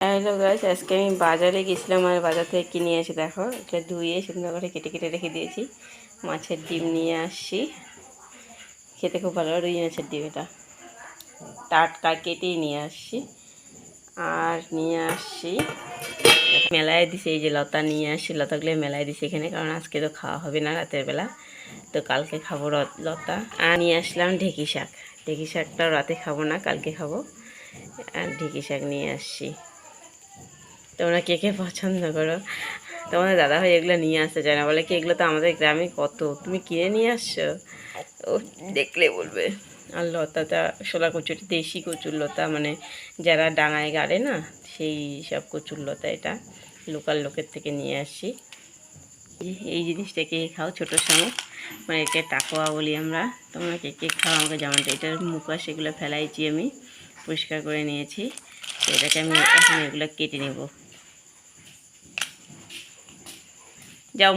Hello guys, আজকে আমি বাজারে গেছিলাম আর বাজার থেকে কিনে এসে দেখো এটা ধুয়ে সুন্দর করে কেটে কেটে রেখে দিয়েছি। মাছের ডিম নিয়ে আসছি, খেতে খুব ভালো রুই মাছের ডিম, এটা টাটকা কেটেই নিয়ে আসছি। আর নিয়ে আসছি মেলায় দিছি, এই যে লতা নিয়ে আসছি, লতাগুলো মেলায় দিছি এখানে, কারণ আজকে তো খাওয়া হবে না রাতের বেলা, তো কালকে খাবো লতা। আর নিয়ে আসলাম ঢেঁকি শাক, ঢেঁকি শাকটা রাতে খাবো না, কালকে খাবো। আর ঢেঁকি শাক নিয়ে আসছি। তোমরা কে কে পছন্দ করো? তোমাদের দাদাভাই এগুলো নিয়ে আসতে চায় না, বলে কি এগুলো তো আমাদের গ্রামে কত, তুমি কিনে নিয়ে আসছো, ও দেখলে বলবে। আর লতাটা শোলা কচুরি, দেশি কচুর লতা, মানে যারা ডাঙায় গাড়ে না, সেই সব কচুর লতা, এটা লোকাল লোকের থেকে নিয়ে আসছি। এই জিনিসটাকে খাও ছোটোর সময়, মানে একে টাকোয়া বলি আমরা। তোমরা কে কে খাও আমাকে জামানটা। এটার মুখা সেগুলো ফেলাইছি, আমি পরিষ্কার করে নিয়েছি। তো এটাকে আমি এখন এগুলো কেটে নেব। যাও।